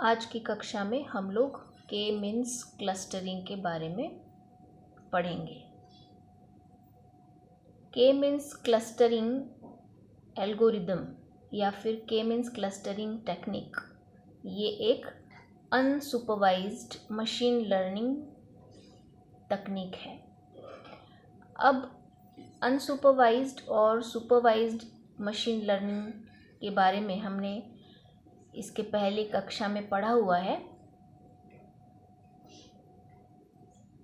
आज की कक्षा में हम लोग के मीन्स क्लस्टरिंग के बारे में पढ़ेंगे। के मीन्स क्लस्टरिंग एल्गोरिदम या फिर के मीन्स क्लस्टरिंग टेक्निक, ये एक अनसुपरवाइज्ड मशीन लर्निंग तकनीक है। अब अनसुपरवाइज्ड और सुपरवाइज्ड मशीन लर्निंग के बारे में हमने इसके पहले कक्षा में पढ़ा हुआ है।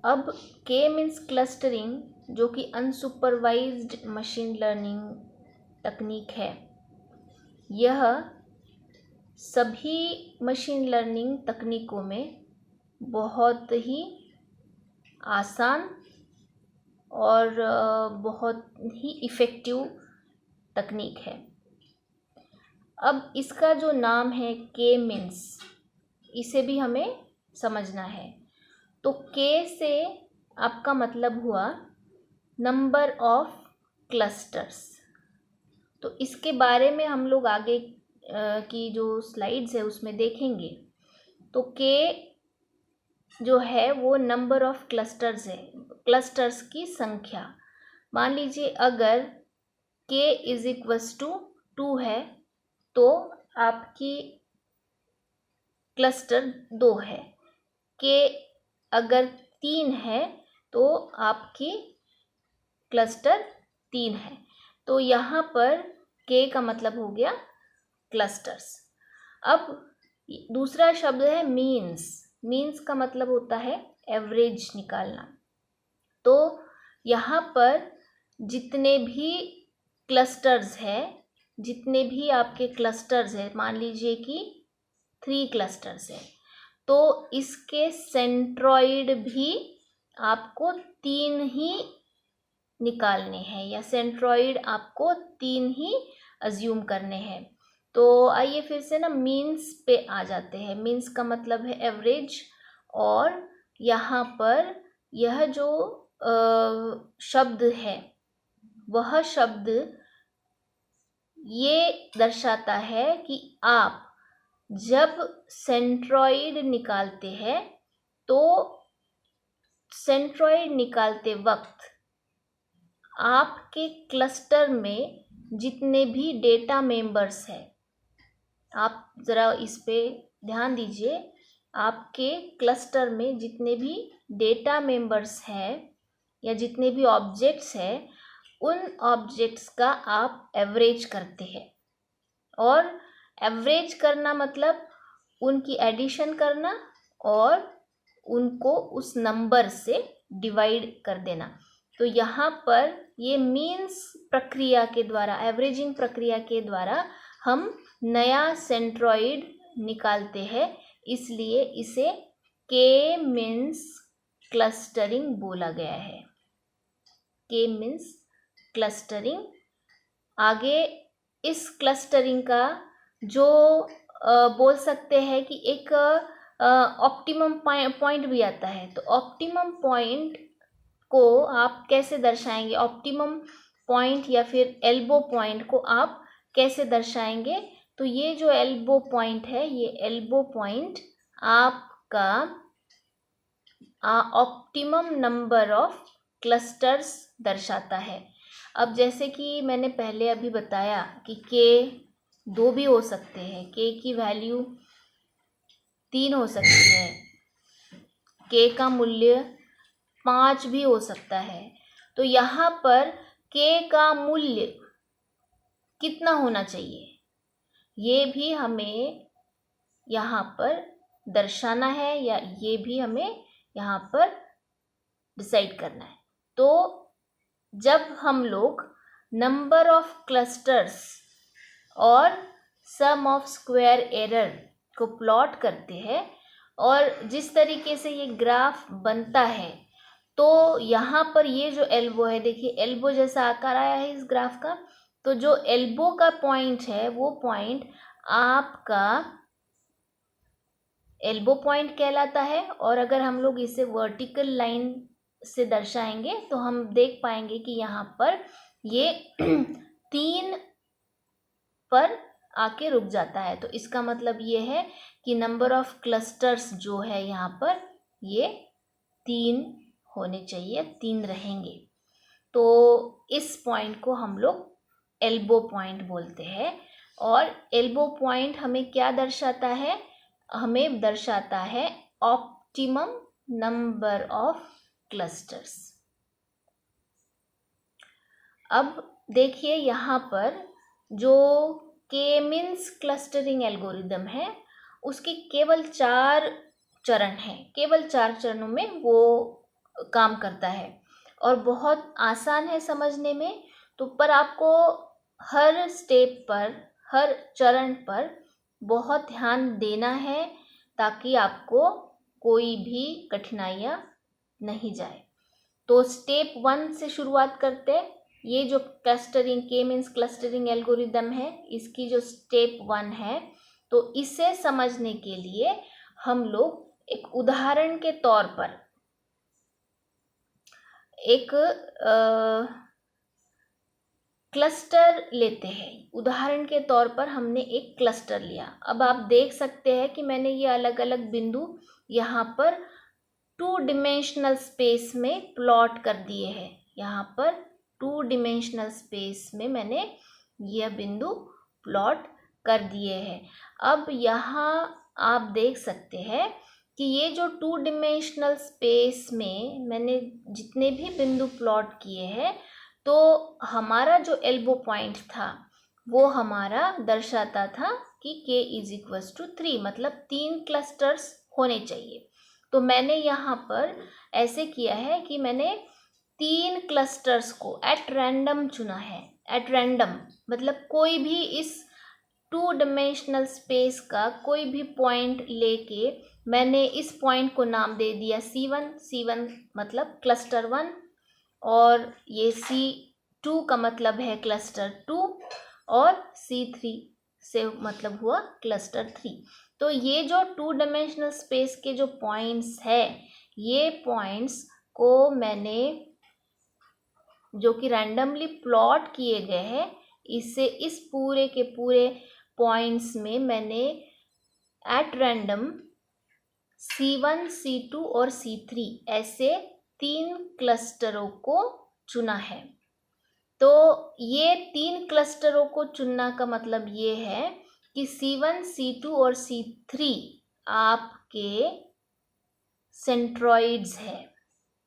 अब के मीन्स क्लस्टरिंग जो कि अनसुपरवाइज्ड मशीन लर्निंग तकनीक है, यह सभी मशीन लर्निंग तकनीकों में बहुत ही आसान और बहुत ही इफ़ेक्टिव तकनीक है। अब इसका जो नाम है के मीन्स, इसे भी हमें समझना है। तो के से आपका मतलब हुआ नंबर ऑफ क्लस्टर्स। तो इसके बारे में हम लोग आगे की जो स्लाइड्स है उसमें देखेंगे। तो के जो है वो नंबर ऑफ क्लस्टर्स है, क्लस्टर्स की संख्या। मान लीजिए अगर के इज इक्वल्स टू 2 है तो आपकी क्लस्टर 2 है। के अगर 3 है तो आपकी क्लस्टर 3 है। तो यहाँ पर के का मतलब हो गया क्लस्टर्स। अब दूसरा शब्द है मीन्स। मीन्स का मतलब होता है एवरेज निकालना। तो यहाँ पर जितने भी क्लस्टर्स है, जितने भी आपके क्लस्टर्स है, मान लीजिए कि 3 क्लस्टर्स है, तो इसके सेंट्रॉइड भी आपको 3 ही निकालने हैं या सेंट्रॉइड आपको 3 ही अज्यूम करने हैं। तो आइए फिर से ना मीन्स पे आ जाते हैं। मीन्स का मतलब है एवरेज, और यहाँ पर यह जो शब्द है वह शब्द ये दर्शाता है कि आप जब सेंट्रॉइड निकालते हैं तो सेंट्रॉइड निकालते वक्त आपके क्लस्टर में जितने भी डेटा मेंबर्स हैं, आप ज़रा इस पे ध्यान दीजिए। आपके क्लस्टर में जितने भी डेटा मेंबर्स हैं या जितने भी ऑब्जेक्ट्स हैं, उन ऑब्जेक्ट्स का आप एवरेज करते हैं। और एवरेज करना मतलब उनकी एडिशन करना और उनको उस नंबर से डिवाइड कर देना। तो यहाँ पर ये मीन्स प्रक्रिया के द्वारा, एवरेजिंग प्रक्रिया के द्वारा हम नया सेंट्रॉइड निकालते हैं, इसलिए इसे के मीन्स क्लस्टरिंग बोला गया है। के मीन्स क्लस्टरिंग। आगे इस क्लस्टरिंग का जो बोल सकते हैं कि एक ऑप्टिमम पॉइंट भी आता है। तो ऑप्टिमम पॉइंट को आप कैसे दर्शाएंगे? ऑप्टिमम पॉइंट या फिर एल्बो पॉइंट को आप कैसे दर्शाएंगे? तो ये जो एल्बो पॉइंट है, ये एल्बो पॉइंट आपका ऑप्टिमम नंबर ऑफ क्लस्टर्स दर्शाता है। अब जैसे कि मैंने पहले अभी बताया कि के 2 भी हो सकते हैं, के की वैल्यू 3 हो सकती है, के का मूल्य 5 भी हो सकता है। तो यहाँ पर के का मूल्य कितना होना चाहिए, ये भी हमें यहाँ पर दर्शाना है या ये भी हमें यहाँ पर डिसाइड करना है। तो जब हम लोग नंबर ऑफ क्लस्टर्स और सम ऑफ स्क्वायर एरर को प्लॉट करते हैं और जिस तरीके से ये ग्राफ बनता है, तो यहाँ पर ये जो एल्बो है, देखिए एल्बो जैसा आकार आया है इस ग्राफ का। तो जो एल्बो का पॉइंट है वो पॉइंट आपका एल्बो पॉइंट कहलाता है। और अगर हम लोग इसे वर्टिकल लाइन से दर्शाएंगे तो हम देख पाएंगे कि यहाँ पर ये 3 पर आके रुक जाता है। तो इसका मतलब ये है कि नंबर ऑफ क्लस्टर्स जो है यहाँ पर ये 3 होने चाहिए, 3 रहेंगे। तो इस पॉइंट को हम लोग एल्बो पॉइंट बोलते हैं। और एल्बो पॉइंट हमें क्या दर्शाता है? हमें दर्शाता है ऑप्टिमम नंबर ऑफ क्लस्टर्स। अब देखिए यहाँ पर जो के मीन्स क्लस्टरिंग एल्गोरिदम है उसके केवल 4 चरण हैं, केवल 4 चरणों में वो काम करता है और बहुत आसान है समझने में। तो पर आपको हर स्टेप पर, हर चरण पर बहुत ध्यान देना है ताकि आपको कोई भी कठिनाइयाँ नहीं जाए। तो स्टेप 1 से शुरुआत करते हैं। ये जो क्लस्टरिंग के मीन्स क्लस्टरिंग एल्गोरिदम है, इसकी जो स्टेप 1 है, तो इसे समझने के लिए हम लोग एक उदाहरण के तौर पर एक क्लस्टर लेते हैं। उदाहरण के तौर पर हमने एक क्लस्टर लिया। अब आप देख सकते हैं कि मैंने ये अलग अलग बिंदु यहाँ पर 2 डिमेंशनल स्पेस में प्लॉट कर दिए हैं। यहाँ पर 2 डिमेंशनल स्पेस में मैंने यह बिंदु प्लॉट कर दिए हैं। अब यहाँ आप देख सकते हैं कि ये जो 2 डिमेंशनल स्पेस में मैंने जितने भी बिंदु प्लॉट किए हैं, तो हमारा जो एल्बो पॉइंट था वो हमारा दर्शाता था कि k = 3, मतलब 3 क्लस्टर्स होने चाहिए। तो मैंने यहाँ पर ऐसे किया है कि मैंने 3 क्लस्टर्स को एट रैंडम चुना है। एट रैंडम मतलब कोई भी इस 2 डिमेंशनल स्पेस का कोई भी पॉइंट लेके मैंने इस पॉइंट को नाम दे दिया C1। C1 मतलब क्लस्टर 1 और ये C2 का मतलब है क्लस्टर 2 और C3 से मतलब हुआ क्लस्टर 3। तो ये जो 2 डिमेंशनल स्पेस के जो पॉइंट्स है, ये पॉइंट्स को मैंने जो कि रैंडमली प्लॉट किए गए हैं, इससे इस पूरे के पूरे पॉइंट्स में मैंने एट रैंडम C1, C2 और C3 ऐसे 3 क्लस्टरों को चुना है। तो ये 3 क्लस्टरों को चुनना का मतलब ये है कि C1, C2 और C3 आपके सेंट्रॉइड्स है,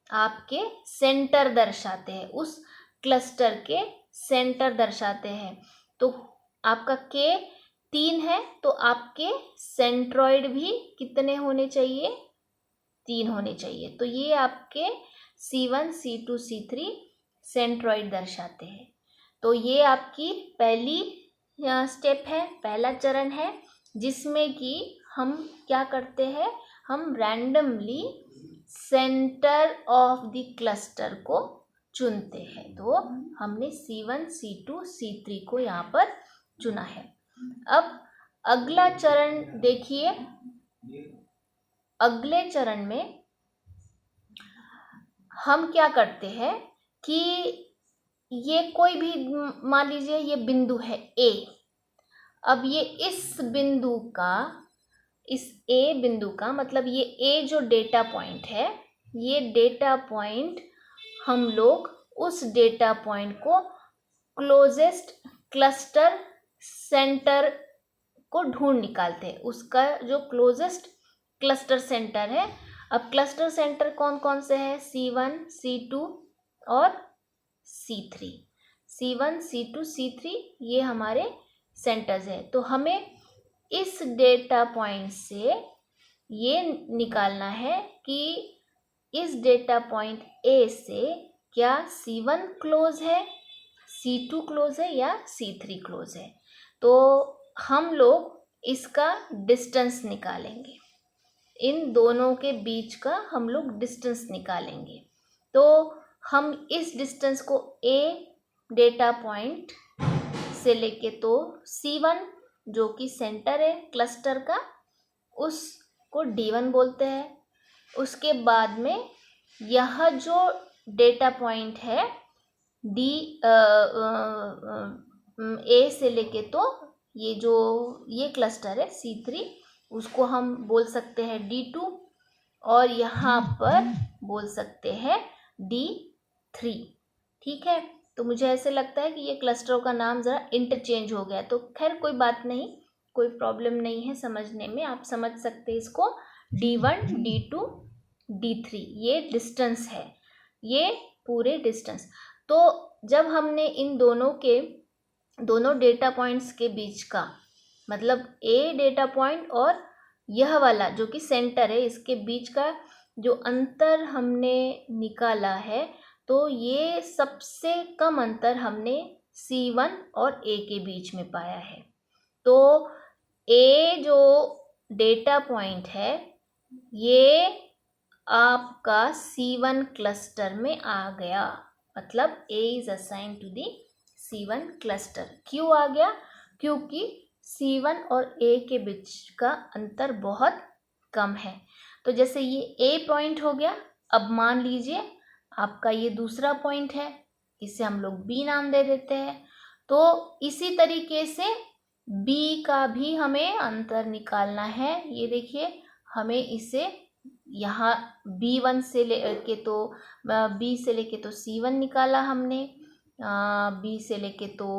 आपके सेंटर दर्शाते हैं, उस क्लस्टर के सेंटर दर्शाते हैं। तो आपका K 3 है तो आपके सेंट्रॉइड भी कितने होने चाहिए? 3 होने चाहिए। तो ये आपके C1, C2, C3 सेंट्रॉइड दर्शाते हैं। तो ये आपकी पहली स्टेप है, पहला चरण है, जिसमें कि हम क्या करते हैं? हम randomly centre of the cluster को चुनते हैं। तो हमने C1, C2, C3 को यहाँ पर चुना है। अब अगला चरण देखिए। अगले चरण में हम क्या करते हैं कि ये कोई भी मान लीजिए ये बिंदु है A। अब ये इस बिंदु का, इस A बिंदु का मतलब ये A जो डेटा पॉइंट है, ये डेटा पॉइंट हम लोग उस डेटा पॉइंट को क्लोजेस्ट क्लस्टर सेंटर को ढूंढ निकालते हैं, उसका जो क्लोजेस्ट क्लस्टर सेंटर है। अब क्लस्टर सेंटर कौन कौन से हैं? C1, C2 और C3। C1, C2, C3 ये हमारे सेंटर्स हैं। तो हमें इस डेटा पॉइंट से ये निकालना है कि इस डेटा पॉइंट A से क्या C1 क्लोज है, C2 क्लोज है या C3 क्लोज है। तो हम लोग इसका डिस्टेंस निकालेंगे, इन दोनों के बीच का हम लोग डिस्टेंस निकालेंगे। तो हम इस डिस्टेंस को A डेटा पॉइंट से लेके, तो C1 जो कि सेंटर है क्लस्टर का, उसको D1 बोलते हैं। उसके बाद में यह जो डेटा पॉइंट है A से लेके, तो ये क्लस्टर है C3, उसको हम बोल सकते हैं D2 और यहाँ पर बोल सकते हैं D3। ठीक है, तो मुझे ऐसे लगता है कि ये क्लस्टरों का नाम ज़रा इंटरचेंज हो गया, तो खैर कोई बात नहीं, कोई प्रॉब्लम नहीं है समझने में, आप समझ सकते हैं इसको। D1, D2, D3 ये डिस्टेंस है, ये पूरे डिस्टेंस। तो जब हमने इन दोनों डेटा पॉइंट्स के बीच का, मतलब ए डेटा पॉइंट और यह वाला जो कि सेंटर है, इसके बीच का जो अंतर हमने निकाला है, तो ये सबसे कम अंतर हमने C1 और A के बीच में पाया है। तो A जो डेटा पॉइंट है ये आपका C1 क्लस्टर में आ गया, मतलब A is assign to the C1 cluster. क्यों आ गया? क्योंकि C1 और A के बीच का अंतर बहुत कम है। तो जैसे ये A पॉइंट हो गया, अब मान लीजिए आपका ये दूसरा पॉइंट है, इसे हम लोग B नाम दे देते हैं। तो इसी तरीके से B का भी हमें अंतर निकालना है। ये देखिए, हमें इसे यहाँ B1 से लेके तो B से लेके तो C1 निकाला हमने, B से लेके तो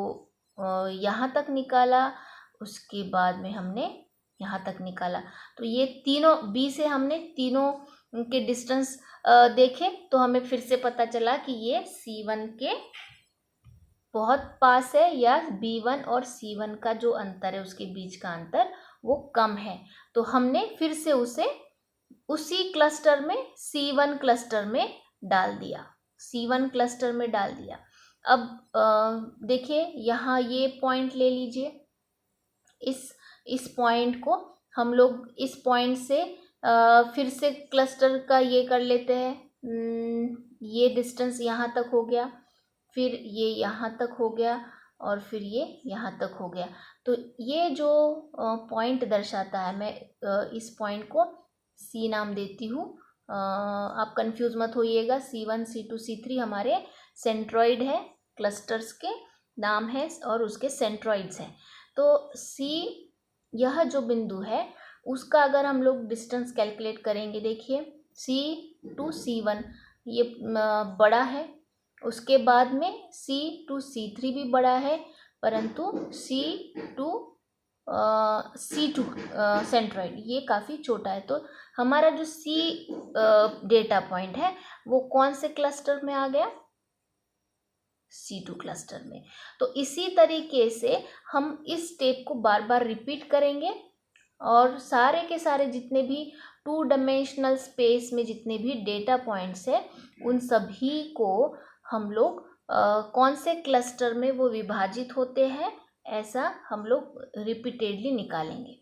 यहाँ तक निकाला, उसके बाद में हमने यहाँ तक निकाला। तो ये तीनों B से हमने तीनों के डिस्टेंस देखे, तो हमें फिर से पता चला कि ये C1 के बहुत पास है, या B1 और C1 का जो अंतर है उसके बीच का अंतर वो कम है। तो हमने फिर से उसे उसी क्लस्टर में C1 क्लस्टर में डाल दिया, C1 क्लस्टर में डाल दिया। अब देखिए यहाँ ये पॉइंट ले लीजिए, इस पॉइंट को हम लोग इस पॉइंट से फिर से क्लस्टर का ये कर लेते हैं। ये डिस्टेंस यहाँ तक हो गया, फिर ये यहाँ तक हो गया, और फिर ये यहाँ तक हो गया। तो ये जो पॉइंट दर्शाता है, मैं इस पॉइंट को C नाम देती हूँ। आप कंफ्यूज मत होइएगा, C1, C2, C3 हमारे सेंट्रॉइड है, क्लस्टर्स के नाम है और उसके सेंट्रॉइड्स हैं। तो C यह जो बिंदु है उसका अगर हम लोग डिस्टेंस कैलकुलेट करेंगे, देखिए C to C1 ये बड़ा है, उसके बाद में C to C3 भी बड़ा है, परंतु C to सेंट्रॉइड ये काफ़ी छोटा है। तो हमारा जो C डेटा पॉइंट है वो कौन से क्लस्टर में आ गया? C2 क्लस्टर में। तो इसी तरीके से हम इस स्टेप को बार बार रिपीट करेंगे, और सारे के सारे जितने भी 2 डायमेंशनल स्पेस में जितने भी डेटा पॉइंट्स है उन सभी को हम लोग कौन से क्लस्टर में वो विभाजित होते हैं, ऐसा हम लोग रिपीटेडली निकालेंगे।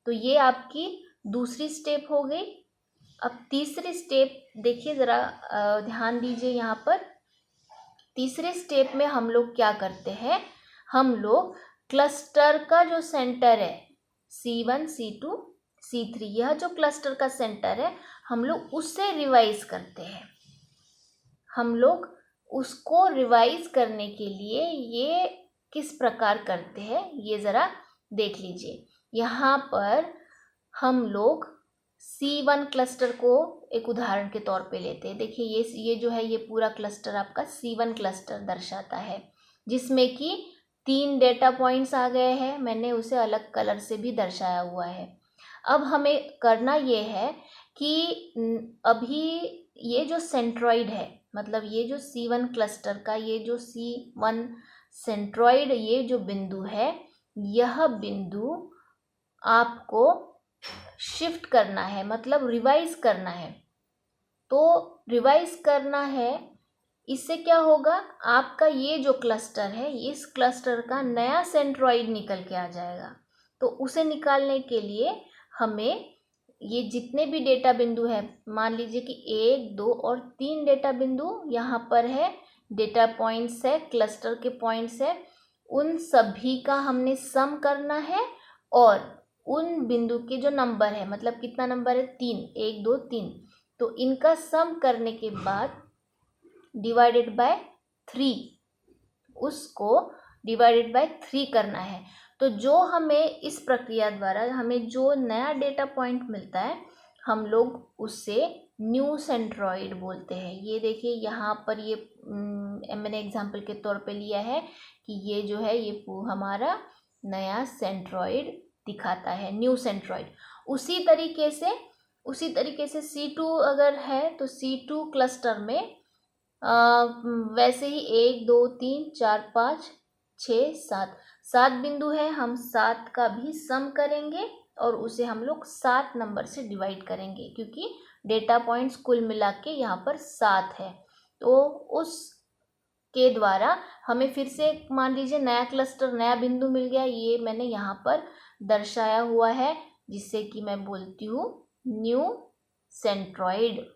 तो ये आपकी दूसरी स्टेप हो गई। अब तीसरी स्टेप देखिए, ज़रा ध्यान दीजिए यहाँ पर। तीसरे स्टेप में हम लोग क्या करते हैं, हम लोग क्लस्टर का जो सेंटर है C1, C2, C3, यह जो क्लस्टर का सेंटर है हम लोग उससे रिवाइज करते हैं। हम लोग उसको रिवाइज करने के लिए ये किस प्रकार करते हैं ये ज़रा देख लीजिए। यहाँ पर हम लोग C1 क्लस्टर को एक उदाहरण के तौर पे लेते हैं। देखिए ये जो है ये पूरा क्लस्टर आपका C1 क्लस्टर दर्शाता है, जिसमें कि 3 डेटा पॉइंट्स आ गए हैं, मैंने उसे अलग कलर से भी दर्शाया हुआ है। अब हमें करना ये है कि अभी ये जो सेंट्रॉइड है, मतलब ये जो C1 क्लस्टर का ये जो C1 सेंट्रॉइड ये जो बिंदु है, यह बिंदु आपको शिफ्ट करना है, मतलब रिवाइज करना है। तो रिवाइज करना है, इससे क्या होगा, आपका ये जो क्लस्टर है इस क्लस्टर का नया सेंट्रॉइड निकल के आ जाएगा। तो उसे निकालने के लिए हमें ये जितने भी डेटा बिंदु है, मान लीजिए कि 1, 2 और 3 डेटा बिंदु यहाँ पर है, डेटा पॉइंट्स है, क्लस्टर के पॉइंट्स है, उन सभी का हमने सम करना है, और उन बिंदु के जो नंबर है, मतलब कितना नंबर है, 3, 1, 2, 3, तो इनका सम करने के बाद डिवाइडेड बाय 3, उसको डिवाइडेड बाय 3 करना है। तो जो हमें इस प्रक्रिया द्वारा हमें जो नया डेटा पॉइंट मिलता है हम लोग उससे न्यू सेंट्रॉइड बोलते हैं। ये देखिए यहाँ पर ये मैंने एग्जाम्पल के तौर पे लिया है कि ये जो है ये हमारा नया सेंट्रॉइड दिखाता है, न्यू सेंट्रॉइड। उसी तरीके से C2 अगर है तो C2 क्लस्टर में वैसे ही 1 2 3 4 5 6 7 बिंदु है। हम 7 का भी सम करेंगे और उसे हम लोग 7 नंबर से डिवाइड करेंगे क्योंकि डेटा पॉइंट्स कुल मिला के यहाँ पर 7 है। तो उस के द्वारा हमें फिर से मान लीजिए नया क्लस्टर, नया बिंदु मिल गया। ये मैंने यहाँ पर दर्शाया हुआ है जिससे कि मैं बोलती हूँ न्यू सेंट्रॉइड।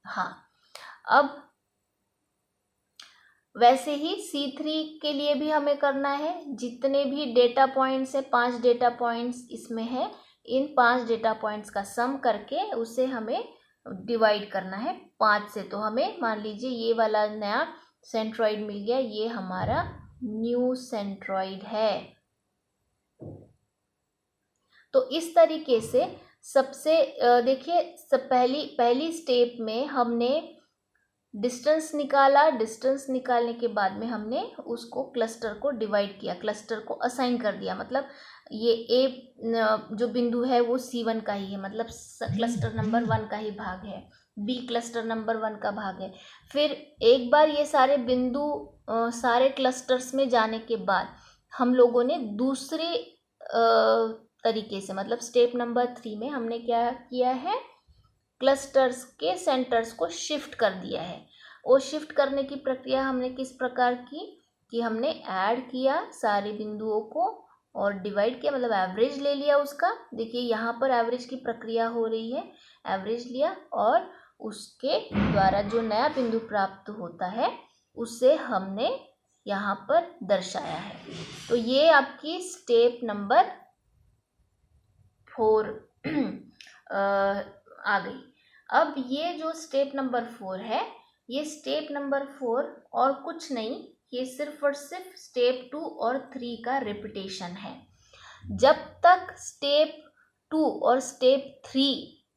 हाँ, अब वैसे ही C3 के लिए भी हमें करना है। जितने भी डेटा पॉइंट्स है, 5 डेटा पॉइंट्स इसमें है, इन 5 डेटा पॉइंट्स का सम करके उसे हमें डिवाइड करना है 5 से। तो हमें मान लीजिए ये वाला नया सेंट्रॉइड मिल गया, ये हमारा न्यू सेंट्रॉइड है। तो इस तरीके से सबसे देखिए पहली स्टेप में हमने डिस्टेंस निकाला। डिस्टेंस निकालने के बाद में हमने उसको क्लस्टर को डिवाइड किया, क्लस्टर को असाइन कर दिया। मतलब ये A जो बिंदु है वो C1 का ही है, मतलब क्लस्टर नंबर 1 का ही भाग है, B क्लस्टर नंबर 1 का भाग है। फिर एक बार ये सारे बिंदु सारे क्लस्टर्स में जाने के बाद हम लोगों ने दूसरे तरीके से, मतलब स्टेप नंबर 3 में हमने क्या किया है, क्लस्टर्स के सेंटर्स को शिफ्ट कर दिया है। वो शिफ्ट करने की प्रक्रिया हमने किस प्रकार की कि हमने ऐड किया सारे बिंदुओं को और डिवाइड किया, मतलब एवरेज ले लिया उसका। देखिए यहाँ पर एवरेज की प्रक्रिया हो रही है, एवरेज लिया और उसके द्वारा जो नया बिंदु प्राप्त होता है उसे हमने यहाँ पर दर्शाया है। तो ये आपकी स्टेप नंबर 4 आ गई। अब ये जो स्टेप नंबर 4 है, ये स्टेप नंबर 4 और कुछ नहीं, ये सिर्फ और सिर्फ स्टेप 2 और 3 का रिपीटेशन है। जब तक स्टेप 2 और स्टेप 3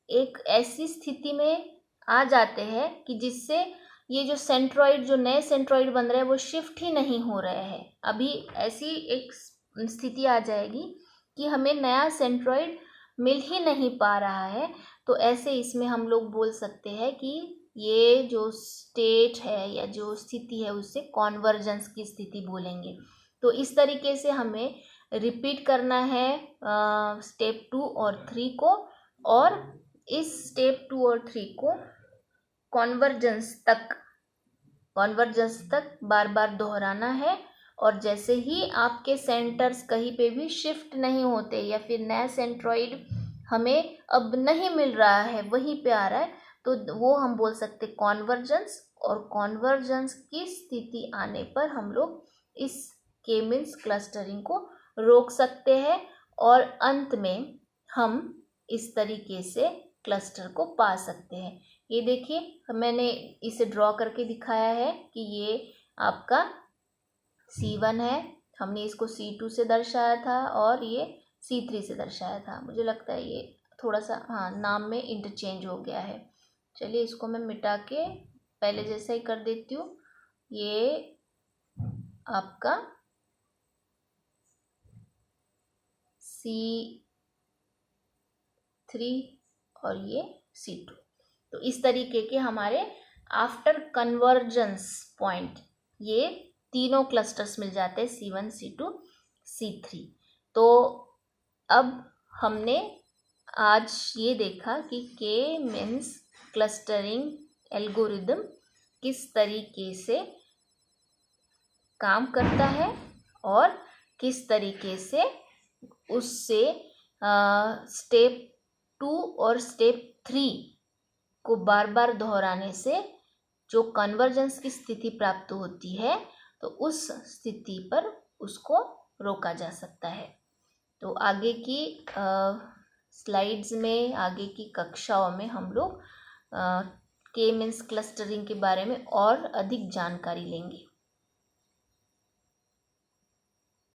एक ऐसी स्थिति में आ जाते हैं कि जिससे ये जो सेंट्रॉइड, जो नए सेंट्रॉइड बन रहे हैं वो शिफ्ट ही नहीं हो रहे हैं, अभी ऐसी एक स्थिति आ जाएगी कि हमें नया सेंट्रॉइड मिल ही नहीं पा रहा है, तो ऐसे इसमें हम लोग बोल सकते हैं कि ये जो स्टेट है या जो स्थिति है उसे कॉन्वर्जेंस की स्थिति बोलेंगे। तो इस तरीके से हमें रिपीट करना है स्टेप 2 और 3 को, और इस स्टेप 2 और 3 को कॉन्वर्जेंस तक बार बार दोहराना है। और जैसे ही आपके सेंटर्स कहीं पे भी शिफ्ट नहीं होते या फिर नया सेंट्रॉइड हमें अब नहीं मिल रहा है, वहीं पे आ रहा है, तो वो हम बोल सकते कॉन्वर्जेंस। और कॉन्वर्जेंस की स्थिति आने पर हम लोग इस के मीन्स क्लस्टरिंग को रोक सकते हैं और अंत में हम इस तरीके से क्लस्टर को पा सकते हैं। ये देखिए मैंने इसे ड्रॉ करके दिखाया है कि ये आपका C1 है, हमने इसको C2 से दर्शाया था और ये C3 से दर्शाया था। मुझे लगता है ये थोड़ा सा नाम में इंटरचेंज हो गया है। चलिए इसको मैं मिटा के पहले जैसा ही कर देती हूँ। ये आपका C3 और ये C2। तो इस तरीके के हमारे आफ्टर कन्वर्जेंस पॉइंट ये तीनों क्लस्टर्स मिल जाते हैं, C1 C2 C3। तो अब हमने आज ये देखा कि के मीन्स क्लस्टरिंग एल्गोरिदम किस तरीके से काम करता है और किस तरीके से उससे स्टेप 2 और स्टेप 3 को बार बार दोहराने से जो कन्वर्जेंस की स्थिति प्राप्त होती है तो उस स्थिति पर उसको रोका जा सकता है। तो आगे की स्लाइड्स में, आगे की कक्षाओं में हम लोग के मीन्स क्लस्टरिंग के बारे में और अधिक जानकारी लेंगे।